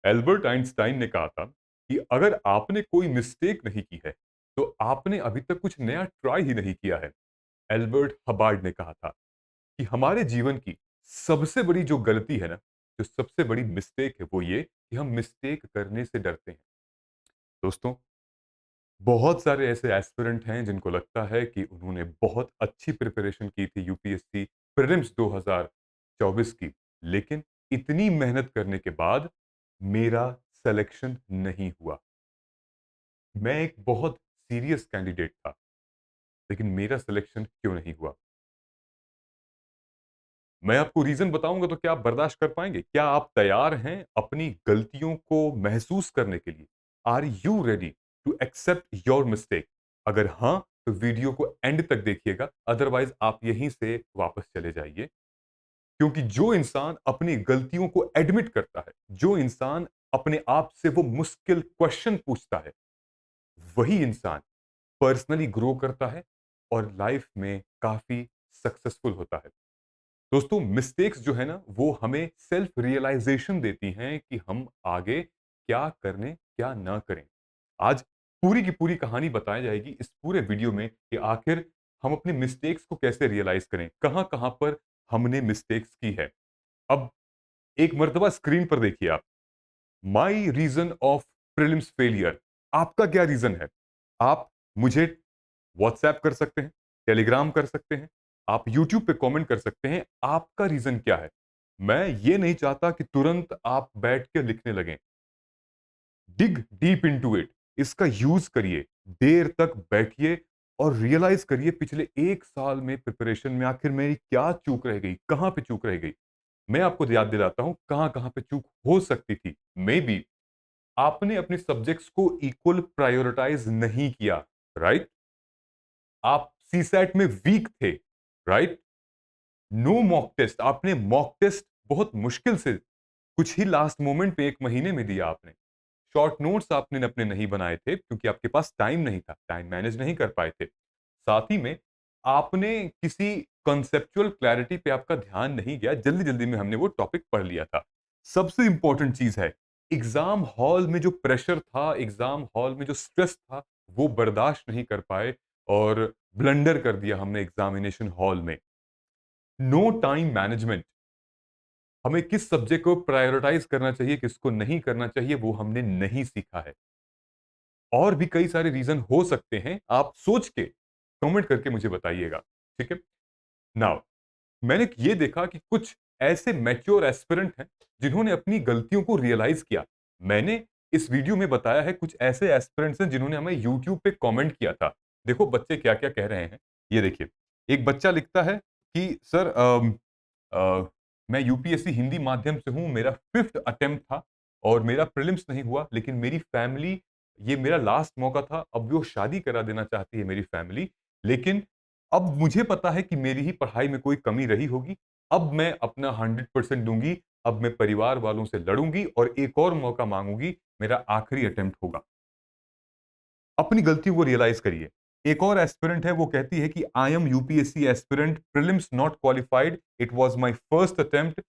Albert Einstein ने कहा था कि अगर आपने कोई मिस्टेक नहीं की है तो आपने अभी तक कुछ नया ट्राई ही नहीं किया है। एल्बर्ट हबार्ड ने कहा था कि हमारे जीवन की सबसे बड़ी जो गलती है ना, जो सबसे बड़ी मिस्टेक है वो ये कि हम मिस्टेक करने से डरते हैं। दोस्तों, बहुत सारे ऐसे एस्पिरेंट हैं जिनको लगता है कि उन्होंने बहुत अच्छी प्रिपरेशन की थी यूपीएससी प्रीलिम्स 2024 की, लेकिन इतनी मेहनत करने के बाद मेरा सिलेक्शन नहीं हुआ। मैं एक बहुत सीरियस कैंडिडेट था, लेकिन मेरा सिलेक्शन क्यों नहीं हुआ? मैं आपको रीजन बताऊंगा तो क्या आप बर्दाश्त कर पाएंगे? क्या आप तैयार हैं अपनी गलतियों को महसूस करने के लिए? Are you ready to accept your mistake? अगर हाँ, तो वीडियो को एंड तक देखिएगा, अदरवाइज आप यहीं से वापस चले जाइए। क्योंकि जो इंसान अपनी गलतियों को एडमिट करता है, जो इंसान अपने आप से वो मुश्किल क्वेश्चन पूछता है, वही इंसान पर्सनली ग्रो करता है और लाइफ में काफी सक्सेसफुल होता है। दोस्तों, मिस्टेक्स जो है ना, वो हमें सेल्फ रियलाइजेशन देती हैं कि हम आगे क्या करने क्या ना करें। आज पूरी की पूरी कहानी बताई जाएगी इस पूरे वीडियो में कि आखिर हम अपने मिस्टेक्स को कैसे रियलाइज करें, कहां कहां पर हमने मिस्टेक्स की है। अब एक मर्तबा स्क्रीन पर देखिए आप, my reason of prelims failure. आपका क्या रीजन है? आप मुझे व्हाट्सएप कर सकते हैं, टेलीग्राम कर सकते हैं, आप यूट्यूब पे कमेंट कर सकते हैं। आपका रीजन क्या है? मैं ये नहीं चाहता कि तुरंत आप बैठ के लिखने लगें। डिग डीप इनटू इट, इसका यूज करिए, देर तक बैठिए और रियलाइज करिए पिछले 1 साल में प्रिपरेशन में आखिर मेरी क्या चूक रह गई, कहां पे चूक रह गई। मैं आपको याद दिलाता हूं कहां कहां पे चूक हो सकती थी। मे बी आपने अपने सब्जेक्ट्स को इक्वल प्रायोरिटाइज नहीं किया, राइट? आप सीसैट में वीक थे, राइट? नो मॉक टेस्ट, आपने मॉक टेस्ट बहुत मुश्किल से कुछ ही लास्ट मोमेंट पे 1 महीने में दिया आपने। शॉर्ट नोट्स आपने अपने नहीं बनाए थे क्योंकि आपके पास टाइम नहीं था, टाइम मैनेज नहीं कर पाए थे। साथ ही में आपने किसी कॉन्सेप्चुअल क्लैरिटी पे आपका ध्यान नहीं गया, जल्दी जल्दी में हमने वो टॉपिक पढ़ लिया था। सबसे इंपॉर्टेंट चीज है, एग्जाम हॉल में जो प्रेशर था, एग्जाम हॉल में जो स्ट्रेस था, वो बर्दाश्त नहीं कर पाए और ब्लंडर कर दिया हमने एग्जामिनेशन हॉल में। नो टाइम मैनेजमेंट, हमें किस सब्जेक्ट को प्रायोरिटाइज करना चाहिए, किसको नहीं करना चाहिए, वो हमने नहीं सीखा है। और भी कई सारे रीजन हो सकते हैं, आप सोच के कमेंट करके मुझे बताइएगा। ठीक है? नाउ, मैंने ये देखा कि कुछ ऐसे मैच्योर एस्पिरेंट हैं जिन्होंने अपनी गलतियों को रियलाइज किया। मैंने इस वीडियो में बताया है कुछ ऐसे एस्पिरेंट्स हैं जिन्होंने हमें यूट्यूब पे कमेंट किया था। देखो बच्चे क्या क्या कह रहे हैं। ये देखिए, एक बच्चा लिखता है कि सर अ, मैं यूपीएससी हिंदी माध्यम से हूं, मेरा 5th अटेम्प्ट था और मेरा प्रीलिम्स नहीं हुआ, लेकिन मेरी फैमिली, ये मेरा लास्ट मौका था, अब वो शादी करा देना चाहती है मेरी फैमिली। लेकिन अब मुझे पता है कि मेरी ही पढ़ाई में कोई कमी रही होगी। अब मैं अपना 100% दूंगी। अब मैं परिवार वालों से लड़ूंगी और एक और मौका मांगूंगी, मेरा आखिरी अटेम्प्ट होगा। अपनी गलती को रियलाइज करिए। एक और एस्पिरेंट है, वो कहती है कि I am UPSC aspirant, prelims not qualified, it was my first attempt,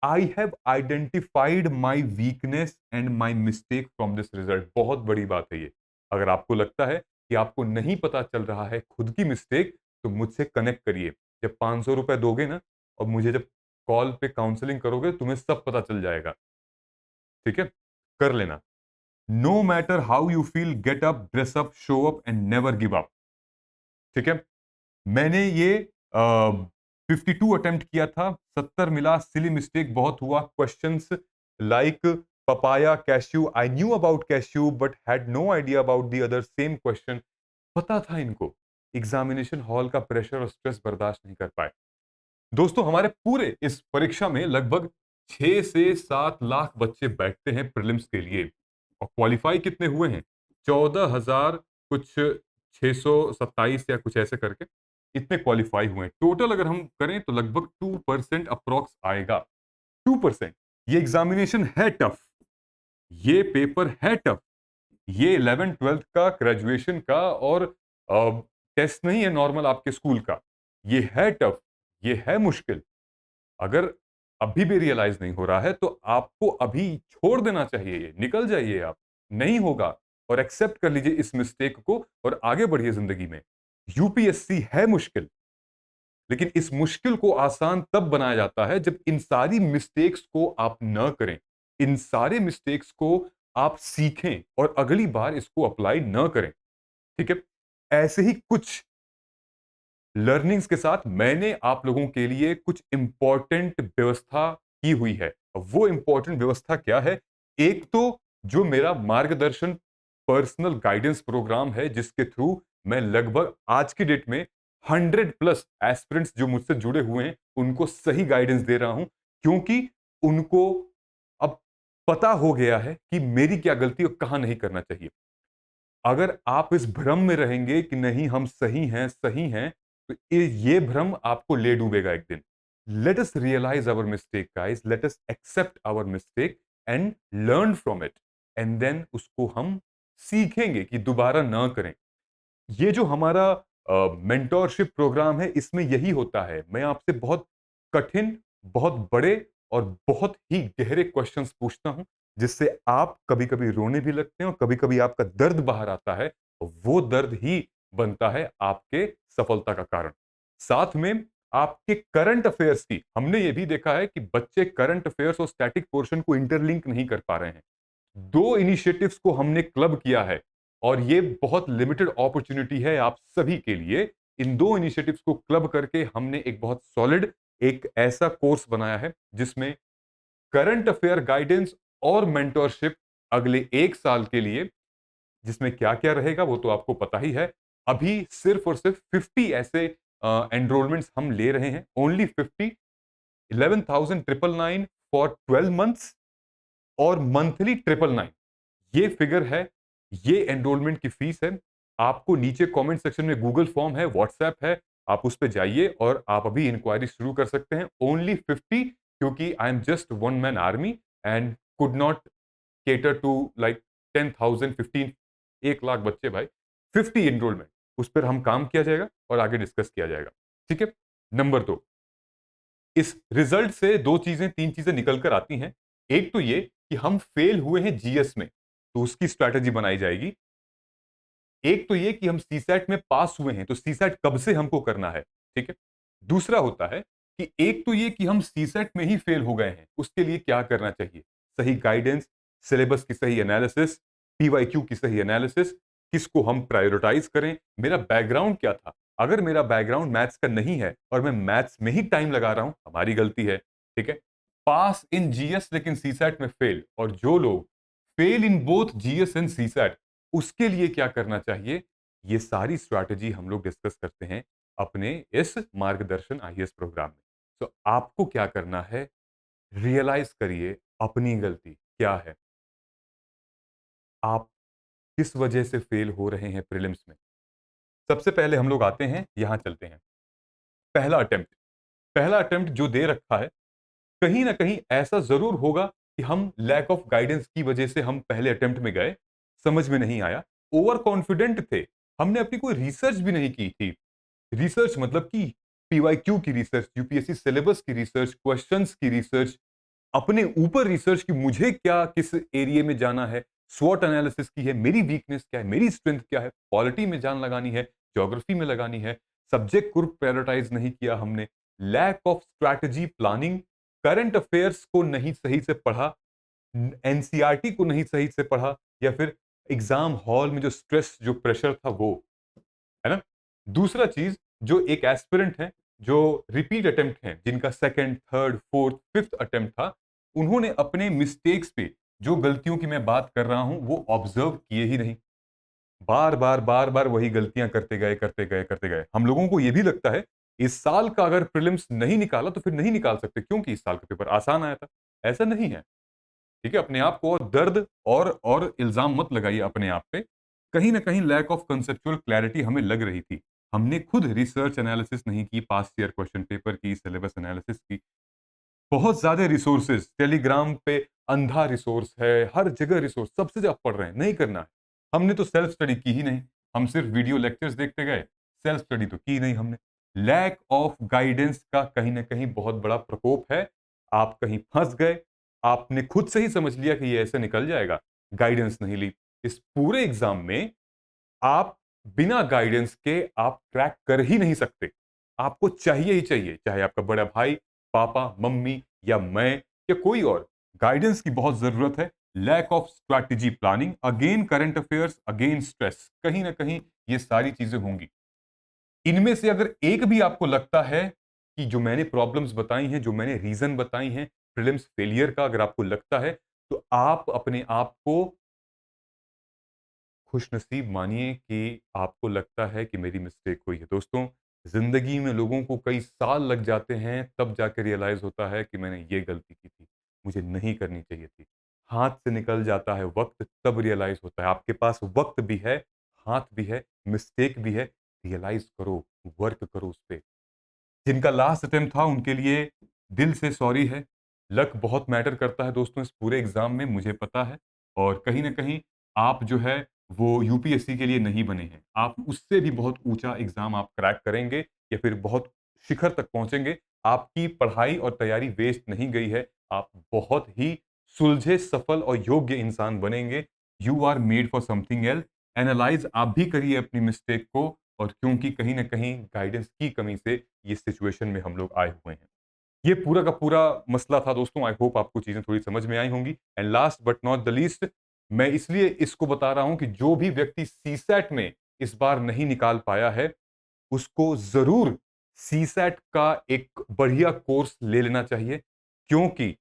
I have identified my weakness and my mistake from this result. बहुत बड़ी बात है ये। अगर आपको लगता है कि आपको नहीं पता चल रहा है खुद की मिस्टेक, तो मुझसे कनेक्ट करिए। जब 500 रुपए दोगे ना और मुझे जब कॉल पे काउंसलिंग करोगे, तुम्हें सब पता चल जाएगा। ठीक है? कर लेना। No matter how you feel, get up, dress up, show up and never give up. ठीक है? मैंने ये 52 अटेम्प्ट किया था, 70 मिला, सिली मिस्टेक बहुत हुआ। Questions like papaya, cashew, I knew about cashew but had no idea about the other same question. पता था इनको, एग्जामिनेशन हॉल का प्रेशर और स्ट्रेस बर्दाश्त नहीं कर पाए। दोस्तों, हमारे पूरे इस परीक्षा में लगभग 6 से 7 लाख बच्चे बैठते हैं प्रीलिम्स के लिए, और क्वालिफाई कितने हुए हैं? 14,000 कुछ 627 या कुछ ऐसे करके इतने क्वालिफाई हुए हैं। टोटल अगर हम करें तो लगभग 2% अप्रॉक्स आएगा। 2%। ये एग्जामिनेशन है टफ, ये पेपर है टफ, ये 11 12th का, ग्रेजुएशन का और टेस्ट नहीं है नॉर्मल आपके स्कूल का। ये है टफ, ये है मुश्किल। अगर अभी भी रियलाइज नहीं हो रहा है, तो आपको अभी छोड़ देना चाहिए, ये निकल जाइए आप, नहीं होगा, और एक्सेप्ट कर लीजिए इस मिस्टेक को और आगे बढ़िए जिंदगी में। यूपीएससी है मुश्किल, लेकिन इस मुश्किल को आसान तब बनाया जाता है जब इन सारी मिस्टेक्स को आप न करें, इन सारे मिस्टेक्स को आप सीखें और अगली बार इसको अप्लाई न करें। ठीक है? ऐसे ही कुछ लर्निंग्स के साथ मैंने आप लोगों के लिए कुछ इंपॉर्टेंट व्यवस्था की हुई है। अब वो इंपॉर्टेंट व्यवस्था क्या है? एक तो जो मेरा मार्गदर्शन पर्सनल गाइडेंस प्रोग्राम है, जिसके थ्रू मैं लगभग आज की डेट में 100 प्लस एस्पिरेंट्स जो मुझसे जुड़े हुए हैं, उनको सही गाइडेंस दे रहा हूं, क्योंकि उनको अब पता हो गया है कि मेरी क्या गलती और कहां नहीं करना चाहिए। अगर आप इस भ्रम में रहेंगे कि नहीं हम सही हैं, तो ये भ्रम आपको ले डूबेगा एक दिन। Let us realise our mistake guys, let us accept our mistake and learn from it, and then उसको हम सीखेंगे कि दोबारा ना करें। ये जो हमारा मेंटोरशिप प्रोग्राम है, इसमें यही होता है। मैं आपसे बहुत कठिन, बहुत बड़े और बहुत ही गहरे क्वेश्चंस पूछता हूं, जिससे आप कभी-कभी रोने भी लगते हैं और कभी-कभी आपका दर्द बाहर आता है। वो दर्द ही बनता है आपके सफलता का कारण। साथ में आपके करंट अफेयर्स की हमने ये भी देखा है कि बच्चे करंट अफेयर्स और स्टैटिक पोर्शन को इंटरलिंक नहीं कर पा रहे हैं। 2 इनिशिएटिव्स को हमने क्लब किया है और ये बहुत लिमिटेड अपॉर्चुनिटी है आप सभी के लिए। इन 2 इनिशिएटिव्स को क्लब करके हमने एक बहुत सॉलिड एक ऐसा कोर्स बनाया है, जिसमें करंट अफेयर गाइडेंस और मेंटरशिप अगले 1 साल के लिए, जिसमें क्या-क्या रहेगा वो तो आपको पता ही है। अभी सिर्फ और सिर्फ 50 ऐसे एनरोलमेंट्स हम ले रहे हैं। ओनली 50, 11,999 फॉर 12 मंथ्स और मंथली 999। ये फिगर है, ये एनरोलमेंट की फीस है। आपको नीचे कमेंट सेक्शन में गूगल फॉर्म है, व्हाट्सएप है, आप उस पे जाइए और आप अभी इंक्वायरी शुरू कर सकते हैं। ओनली 50, क्योंकि I am just one man army and could not cater to like 10,000, 15, 1 lakh बच्चे भाई। 50 एनरोलमेंट, उस पर हम काम किया जाएगा और आगे डिस्कस किया जाएगा। ठीक है? नंबर 2, इस रिजल्ट से 2 चीजें 3 चीजें निकल कर आती हैं। एक तो ये कि हम फेल हुए हैं जीएस में, तो उसकी स्ट्रैटेजी बनाई जाएगी। एक तो ये कि हम सीसैट में पास हुए हैं, तो सीसैट कब से हमको करना है, ठीक है? दूसरा होता है कि एक तो ये कि हम सीसैट में ही फेल हो गए हैं, उसके लिए क्या करना चाहिए? सही गाइडेंस, सिलेबस की सही एनालिसिस, पीवाईक्यू की सही एनालिसिस, किसको हम प्रायोरिटाइज करें, मेरा बैकग्राउंड क्या था? अगर मेरा बैकग्राउंड मैथ्स का नहीं है और मैं मैथ्स में ही टाइम लगा रहा हूं, हमारी गलती है, ठीक है? पास इन जीएस लेकिन सीसैट में फेल, और जो लोग fail in both GS and CSAT, उसके लिए क्या करना चाहिए? ये सारी स्ट्रैटेजी हम लोग डिस्कस करते हैं अपने इस मार्गदर्शन आईएएस प्रोग्राम में। तो आपको क्या करना है? रियलाइज करिए अपनी गलती क्या है। आप किस वजह से फेल हो रहे हैं प्रीलिम्स में। सबसे पहले हम लोग आते हैं, यहां चलते हैं। पहला अटेम्प्ट जो दे रखा है, कहीं ना कहीं ऐसा जरूर होगा कि हम लैक ऑफ गाइडेंस की वजह से हम पहले अटेम्प्ट में गए, समझ में नहीं आया, ओवर कॉन्फिडेंट थे, हमने अपनी कोई रिसर्च भी नहीं की थी। रिसर्च मतलब कि पीवाईक्यू की रिसर्च, यूपीएससी सिलेबस की रिसर्च, क्वेश्चंस की रिसर्च, अपने ऊपर रिसर्च की मुझे क्या किस एरिया में जाना है, स्वॉट एनालिसिस की है, मेरी वीकनेस क्या है, मेरी स्ट्रेंथ क्या है, पॉलिटी में जान लगानी है, ज्योग्राफी में लगानी है, सब्जेक्ट को प्रायोरिटाइज नहीं किया हमने, lack of strategy planning, current affairs को नहीं सही से पढ़ा, एनसीईआरटी को नहीं सही से पढ़ा, या फिर एग्जाम हॉल में जो स्ट्रेस जो प्रेशर था वो, है ना? दूसरा चीज, जो एक एस्पिरेंट है, जो रिपीट अटेम्प्ट हैं, जिनका second, third, fourth, fifth attempt था, उन्होंने अपने मिस्टेक्स पे, जो गलतियों की मैं बात कर रहा हूं, वो ऑब्जर्व किए ही नहीं। बार बार वही गलतियां करते गए। हम लोगों को यह भी लगता है इस साल का अगर प्रीलिम्स नहीं निकाला तो फिर नहीं निकाल सकते, क्योंकि इस साल का पेपर आसान आया था। ऐसा नहीं है। ठीक है? अपने आप को और दर्द और इल्जाम मत लगाइए अपने आप पे। कहीं न कहीं लैक ऑफ कांसेप्चुअल क्लैरिटी हमें लग रही थी। हमने खुद रिसर्च एनालिसिस नहीं की, पास्ट ईयर क्वेश्चन पेपर की, सिलेबस एनालिसिस की। बहुत ज़्यादा रिसोर्सेज़ टेलीग्राम पे अंधा रिसोर्स है, हर जगह रिसोर्स, सबसे ज़्यादा पढ़ रहे हैं, नहीं करना है। हमने तो सेल्फ स्टडी की ही नहीं। हम सिर्फ वीडियो लेक्चर्स देखते गए, सेल्फ स्टडी तो की नहीं हमने। लैक ऑफ गाइडेंस का कहीं न कहीं बहुत बड़ा प्रकोप है। आप कहीं फँस गए, आपने खुद से ही समझ लिया कि ये ऐसे निकल जाएगा, गाइडेंस नहीं ली। इस पूरे एग्ज़ाम में आप बिना गाइडेंस के आप क्रैक कर ही नहीं सकते। आपको चाहिए ही चाहिए, चाहे आपका बड़ा भाई, पापा, मम्मी या मैं या कोई और। गाइडेंस की बहुत ज़रूरत है। Lack of strategy planning, again current affairs, again stress, कहीं न कहीं ये सारी चीज़ें होंगी। इनमें से अगर एक भी आपको लगता है कि जो मैंने प्रॉब्लम्स बताई हैं, जो मैंने रीज़न बताई हैं, प्रीलिम्स फेलियर का अगर आपको लगता है, तो आप अपने आप को खुशनसीब मानिए कि आपको लगता है कि मेरी मिस्टेक हुई है। दोस्तों, ज़िंदगी में लोगों को कई साल लग जाते हैं, तब जाके रियलाइज़ होता है कि मैंने ये गलती की थी, मुझे नहीं करनी चाहिए थी। हाथ से निकल जाता है वक़्त, तब रियलाइज़ होता है। आपके पास वक़्त भी है, हाथ भी है, मिस्टेक भी है, रियलाइज़ करो, वर्क करो उस पे। जिनका लास्ट अटेम्प्ट था उनके लिए दिल से सॉरी है। लक बहुत मैटर करता है दोस्तों इस पूरे एग्ज़ाम में, मुझे पता है। और कहीं न कहीं आप जो है वो यूपीएससी के लिए नहीं बने हैं। आप उससे भी बहुत ऊँचा एग्ज़ाम आप क्रैक करेंगे या फिर बहुत शिखर तक पहुँचेंगे। आपकी पढ़ाई और तैयारी वेस्ट नहीं गई है। आप बहुत ही सुलझे, सफल और योग्य इंसान बनेंगे। You are made for something else. Analyse आप भी करिए अपनी मिस्टेक को, और क्योंकि कहीं न कहीं गाइडेंस की कमी से ये सिचुएशन में हम लोग आए हुए हैं। ये पूरा का पूरा मसला था दोस्तों। आई होप आपको चीज़ें थोड़ी समझ में आई होंगी। And last but not the least, मैं इसलिए इसको बता रहा हूँ कि जो भी व्यक्ति सीसैट में इस बार नहीं निकाल पाया है, उसको ज़रूर सीसैट का एक बढ़िया कोर्स ले लेना चाहिए, क्योंकि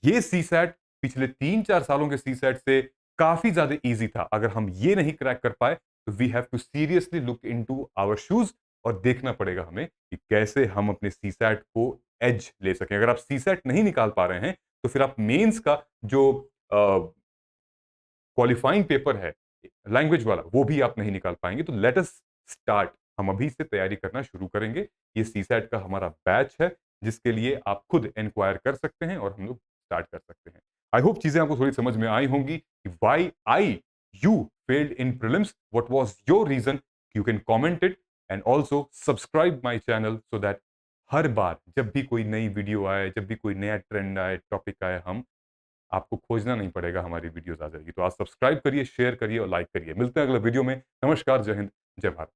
ये सीसैट पिछले 3-4 सालों के सीसैट से काफ़ी ज़्यादा ईज़ी था। अगर हम ये नहीं क्रैक कर पाए, तो we have to seriously look into our shoes, और देखना पड़ेगा हमें कि कैसे हम अपने सीसैट को एज ले सकें। अगर आप सीसैट नहीं निकाल पा रहे हैं, तो फिर आप मेंस का जो अ, क्वालिफाइंग पेपर है, लैंग्वेज वाला, वो भी आप नहीं निकाल पाएँगे। तो लेट अस स्टार्ट, हम अभी से तैयारी करना शुरू करेंगे। ये सीसैट का हमारा बैच है, जिसके लिए आप खुद एनक्वायर कर सकते हैं और हम लोग स्टार्ट कर सकते हैं। आई होप चीज़ें आपको थोड़ी समझ में आई होंगी कि why I you failed in prelims, what was your reason? You can comment it and also subscribe my channel so that हर बार जब भी कोई नई वीडियो आए, जब भी कोई नया ट्रेंड आए, टॉपिक आए, हम आपको खोजना नहीं पड़ेगा, हमारी वीडियोज़ आ जाएगी। तो आप सब्सक्राइब करिए, शेयर करिए और लाइक करिए। मिलते हैं अगले वीडियो में। नमस्कार, जय हिंद, जय भारत।